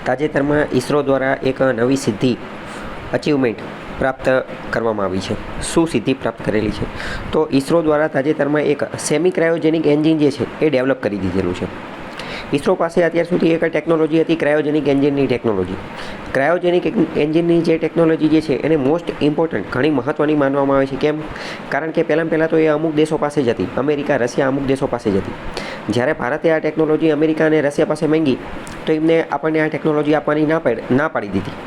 તાજેતરમાં ઇસરો દ્વારા એક નવી સિદ્ધિ અચીવમેન્ટ પ્રાપ્ત કરવામાં આવી છે. શું સિદ્ધિ પ્રાપ્ત કરેલી છે? તો ઇસરો દ્વારા તાજેતરમાં એક સેમી ક્રાયોજેનિક એન્જિન જે છે એ ડેવલપ કરી દીધેલું છે. ઇસરો પાસે અત્યાર સુધી એક ટેકનોલોજી હતી ક્રાયોજેનિક એન્જિનની ટેકનોલોજી. ક્રાયોજેનિક એન્જિનની જે ટેકનોલોજી જે છે એને મોસ્ટ ઇમ્પોર્ટન્ટ ઘણી મહત્ત્વની માનવામાં આવે છે. કેમ? કારણ કે પહેલાં તો એ અમુક દેશો પાસે જ હતી. અમેરિકા, રશિયા અમુક દેશો પાસે જ હતી. જ્યારે ભારતે આ ટેકનોલોજી અમેરિકા અને રશિયા પાસે માંગી તો એમને આપણને આ ટેકનોલોજી આપવાની ના પાડી દીધી.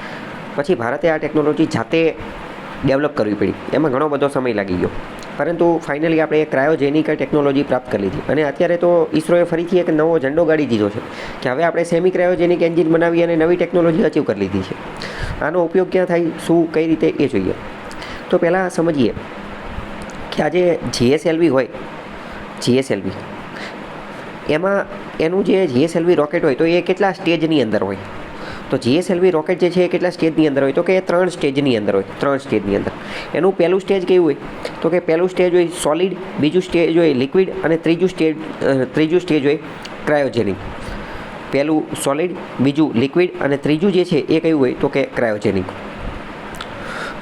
પછી ભારતે આ ટેકનોલોજી જાતે ડેવલપ કરવી પડી. એમાં ઘણો બધો સમય લાગી ગયો. પરંતુ ફાઇનલી આપણે એક ક્રાયોજેનિક ટેકનોલોજી પ્રાપ્ત કરી લીધી અને અત્યારે તો ઇસરોએ ફરીથી એક નવો ઝંડો ગાડી દીધો છે કે હવે આપણે સેમી ક્રાયોજેનિક એન્જિન બનાવી અને નવી ટેકનોલોજી અચીવ કરી લીધી છે. આનો ઉપયોગ ક્યાં થાય, શું, કઈ રીતે એ જોઈએ. તો પહેલાં સમજીએ કે આજે જીએસએલવી હોય, જીએસએલવી એમાં એનું જે જીએસએલવી રોકેટ હોય તો એ કેટલા સ્ટેજની અંદર હોય? તો જીએસએલવી રોકેટ જે છે એ કેટલા સ્ટેજની અંદર હોય? તો કે 3 સ્ટેજની અંદર હોય. 3 સ્ટેજની અંદર એનું પહેલું સ્ટેજ કેવું હોય? તો કે પહેલું સ્ટેજ હોય સોલિડ, બીજું સ્ટેજ હોય લિક્વિડ અને ત્રીજું સ્ટેજ હોય ક્રાયોજેનિક. પહેલું સોલિડ, બીજું લિક્વિડ અને ત્રીજું જે છે એ કયું હોય? તો કે ક્રાયોજેનિક.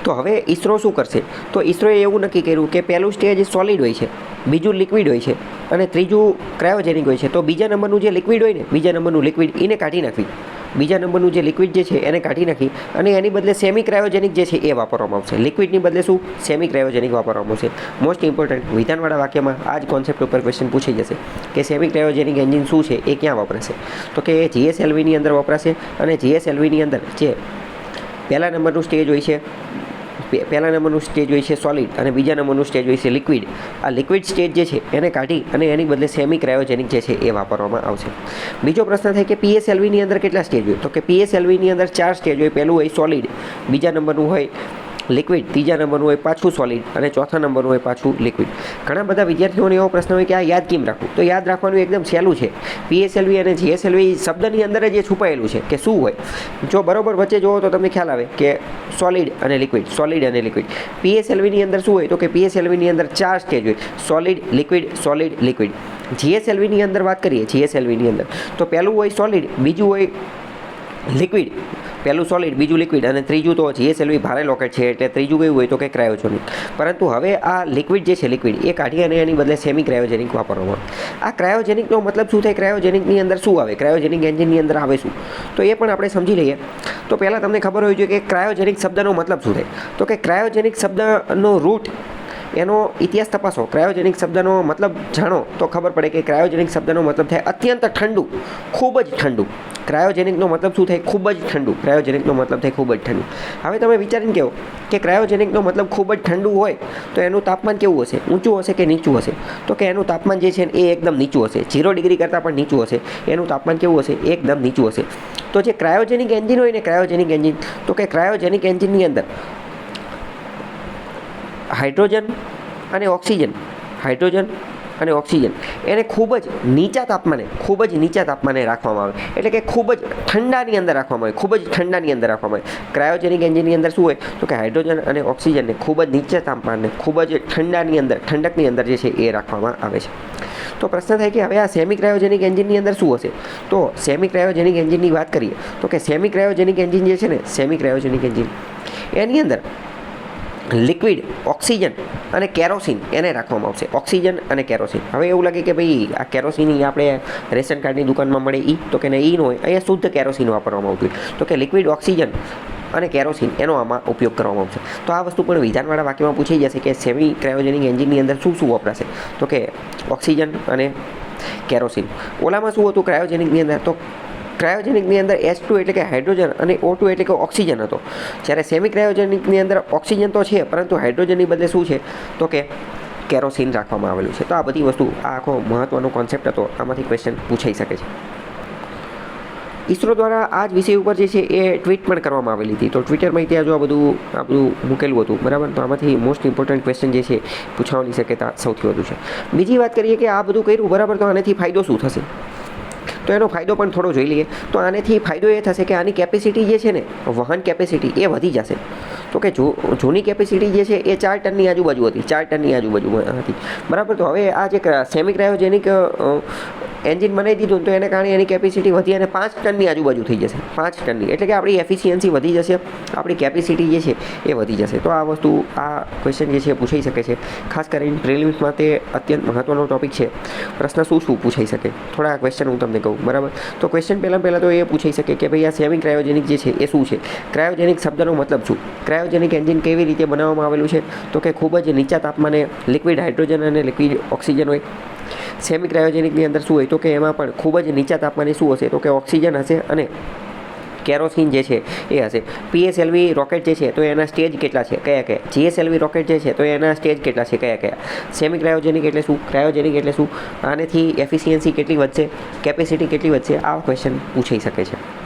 તો હવે ઇસરો શું કરશે? તો ઇસરોએ એવું નક્કી કર્યું કે પહેલું સ્ટેજ સોલિડ હોય છે, બીજું લિક્વિડ હોય છે અને ત્રીજું ક્રાયોજેનિક હોય છે. તો બીજા નંબરનું જે લિક્વિડ હોય ને, બીજા નંબરનું લિક્વિડ એને કાઢી નાખવી. બીજા નંબરનું જે લિક્વિડ જે છે એને કાઢી નાખી અને એની બદલે સેમી ક્રાયોજેનિક જે છે એ વાપરવામાં આવશે. લિક્વિડની બદલે શું? સેમી ક્રાયોજેનિક વાપરવામાં આવશે. મોસ્ટ ઇમ્પોર્ટન્ટ વિધાનવાળા વાક્યમાં આ જ કોન્સેપ્ટ ઉપર ક્વેશ્ચન પૂછી જશે કે સેમી ક્રાયોજેનિક એન્જિન શું છે, એ ક્યાં વપરાશે? તો કે જીએસએલવીની અંદર વપરાશે અને જીએસએલવીની અંદર જે પહેલા નંબરનું સ્ટેજ હોય છે સોલિડ અને બીજા નંબરનું સ્ટેજ હોય છે લિક્વિડ. આ લિક્વિડ સ્ટેજ જે છે એને કાઢી અને એની બદલે સેમી ક્રાયોજેનિક જે છે એ વાપરવામાં આવશે. બીજો પ્રશ્ન થાય કે પીએસએલવીની અંદર કેટલા સ્ટેજ હોય? તો કે પીએસએલવીની અંદર 4 સ્ટેજ હોય. પહેલું હોય સોલિડ, બીજા નંબરનું હોય લિક્વિડ, ત્રીજા નંબરનું હોય પાછું સોલિડ અને ચોથા નંબરનું હોય પાછું લિક્વિડ. ઘણા બધા વિદ્યાર્થીઓને એવો પ્રશ્ન હોય કે આ યાદ કેમ રાખવું? તો યાદ રાખવાનું એકદમ સહેલું છે. પીએસએલવી અને જીએસએલવી શબ્દની અંદર જ એ છુપાયેલું છે કે શું હોય. જો બરોબર વચ્ચે જુઓ તો તમને ખ્યાલ આવે કે સોલિડ અને લિક્વિડ, સોલિડ અને લિક્વિડ. પીએસએલવીની અંદર શું હોય? તો કે પીએસએલવીની અંદર 4 સ્ટેજ હોય સોલિડ, લિક્વિડ, સોલિડ, લિક્વિડ. જીએસએલવીની અંદર વાત કરીએ, જીએસએલવીની અંદર તો પહેલું હોય સોલિડ, બીજું હોય લિક્વિડ, પહેલું સોલિડ, બીજું લિક્વિડ અને ત્રીજું તો જીએસએલવી ભારે રોકેટ છે એટલે ત્રીજું કયું હોય? તો કે ક્રાયોજેનિક. પરંતુ હવે આ લિક્વિડ જે છે લિક્વિડ એ કાઢી અને એની બદલે સેમી ક્રાયોજેનિક વાપરવામાં. આ ક્રાયોજેનિકનો મતલબ શું થાય? ક્રાયોજેનિકની અંદર શું આવે? ક્રાયોજેનિક એન્જિનની અંદર આવે શું? તો એ પણ આપણે સમજી લઈએ. તો પહેલાં તમને ખબર હોવી જોઈએ કે ક્રાયોજેનિક શબ્દનો મતલબ શું થાય? તો કે ક્રાયોજેનિક શબ્દનો રૂટ, એનો ઇતિહાસ તપાસો. ક્રાયોજેનિક શબ્દનો મતલબ જાણો તો ખબર પડે કે ક્રાયોજેનિક શબ્દનો મતલબ થાય અત્યંત ઠંડુ, ખૂબ જ ઠંડુ. ક્રાયોજેનિકનો મતલબ શું થાય? ખૂબ જ ઠંડુ. ક્રાયોજેનિકનો મતલબ થાય ખૂબ જ ઠંડુ. હવે તમે વિચારીને કહો કે ક્રાયોજેનિકનો મતલબ ખૂબ જ ઠંડુ હોય તો એનું તાપમાન કેવું હશે? ઊંચું હશે કે નીચું હશે? તો કે એનું તાપમાન જે છે એ એકદમ નીચું હશે. 0 ડિગ્રી કરતાં પણ નીચું હશે. એનું તાપમાન કેવું હશે? એકદમ નીચું હશે. તો જે ક્રાયોજેનિક એન્જિન હોય ને, ક્રાયોજેનિક એન્જિન, તો કે ક્રાયોજેનિક એન્જિનની અંદર હાઇડ્રોજન અને ઓક્સિજન એને ખૂબ જ નીચા તાપમાને રાખવામાં આવે. એટલે કે ખૂબ જ ઠંડાની અંદર રાખવામાં આવે. ક્રાયોજેનિક એન્જિનની અંદર શું હોય? તો કે હાઇડ્રોજન અને ઓક્સિજનને ખૂબ જ નીચા તાપમાને, ખૂબ જ ઠંડકની અંદર જે છે એ રાખવામાં આવે છે. તો પ્રશ્ન થાય કે હવે આ સેમી ક્રાયોજેનિક એન્જિનની અંદર શું હશે? તો સેમી ક્રાયોજેનિક એન્જિનની વાત કરીએ તો કે સેમી ક્રાયોજેનિક એન્જિન જે છે ને, સેમી ક્રાયોજેનિક એન્જિન એની અંદર લિક્વિડ, ઓક્સિજન અને કેરોસીન એને રાખવામાં આવશે. ઓક્સિજન અને કેરોસીન. હવે એવું લાગે કે ભાઈ આ કેરોસીન આપણે રેશન કાર્ડની દુકાનમાં મળે તો કે નહીં, ન હોય. અહીંયા શુદ્ધ કેરોસીન વાપરવામાં આવતું હોય. તો કે લિક્વિડ, ઓક્સિજન અને કેરોસીન એનો આમાં ઉપયોગ કરવામાં આવશે. તો આ વસ્તુ પણ વિધાનવાળા વાક્યમાં પૂછાઈ જશે કે સેમી ક્રાયોજેનિક એન્જિનની અંદર શું વપરાશે? તો કે ઓક્સિજન અને કેરોસીન. ઓલામાં શું હતું ક્રાયોજેનિકની અંદર? તો ક્રાયોજેનિકની અંદર H2 એટલે કે હાઇડ્રોજન અને O2 એટલે કે ઓક્સિજન હતો. જ્યારે સેમી ક્રાયોજેનિકની અંદર ઓક્સિજન તો છે પરંતુ હાઇડ્રોજનની બદલે શું છે? તો કે કેરોસીન રાખવામાં આવેલું છે. તો આ બધી વસ્તુ, આ આખો મહત્ત્વનો કોન્સેપ્ટ હતો. આમાંથી ક્વેશ્ચન પૂછાઈ શકે છે. ઇસરો દ્વારા આ જ વિષય ઉપર જે છે એ ટ્વીટ પણ કરવામાં આવેલી હતી. તો ટ્વિટરમાં ત્યાં જો આ બધું મૂકેલું હતું, બરાબર. તો આમાંથી મોસ્ટ ઇમ્પોર્ટન્ટ ક્વેશ્ચન જે છે પૂછવાની શક્યતા સૌથી વધુ છે. બીજી વાત કરીએ કે આ બધું કર્યું, બરાબર, તો આનાથી ફાયદો શું થશે? તો એનો ફાયદો પણ થોડો જોઈ લઈએ. તો આનેથી ફાયદો એ થશે કે આની કેપેસિટી જે છે ને, વહન કેપેસિટી એ વધી જશે. તો કે જૂની કેપેસિટી જે છે એ 4 ટનની આજુબાજુ હતી, 4 ટનની આજુબાજુ હતી, બરાબર. તો હવે આ જે સેમી ક્રાયોજેનિક એન્જિન બનાવી દીધું તો એને કારણે એની કેપેસિટી વધી અને 5 ટનની આજુબાજુ થઈ જશે, 5 ટનની, એટલે કે આપણી એફિશિયન્સી વધી જશે, આપણી કેપેસિટી જે છે એ વધી જશે. તો આ વસ્તુ, આ ક્વેશ્ચન જે છે પૂછાઈ શકે છે. ખાસ કરીને પ્રિલિમ્સમાં તે અત્યંત મહત્ત્વનો ટોપિક છે. પ્રશ્ન શું પૂછાઈ શકે, થોડા ક્વેશ્ચન હું તમને કહું, બરાબર. તો ક્વેશ્ચન પહેલાં તો એ પૂછાઈ શકે કે ભાઈ આ સેમી ક્રાયોજેનિક જે છે એ શું છે. ક્રાયોજેનિક શબ્દનો મતલબ શું? ક્રાયોજેનિક એન્જિન કેવી રીતે બનાવવામાં આવેલું છે? તો કે ખૂબ જ નીચા તાપમાને લિક્વિડ હાઇડ્રોજન અને લિક્વિડ ઓક્સિજન હોય. સેમી ક્રાયોજેનિકની અંદર શું હોય? તો કે એમાં પણ ખૂબ જ નીચા તાપમાને શું હશે? તો કે ઓક્સિજન હશે અને કેરોસીન જે છે એ હશે. PSLV રોકેટ જે છે તો એના સ્ટેજ કેટલા છે, કયા? GSLV રોકેટ જે છે તો એના સ્ટેજ કેટલા છે, કયા? સેમી ક્રાયોજેનિક એટલે શું? ક્રાયોજેનિક એટલે શું? આનેથી એફિશિયન્સી કેટલી વધશે, કેપેસિટી કેટલી વધશે? આ ક્વેશ્ચન પૂછાઈ શકે છે.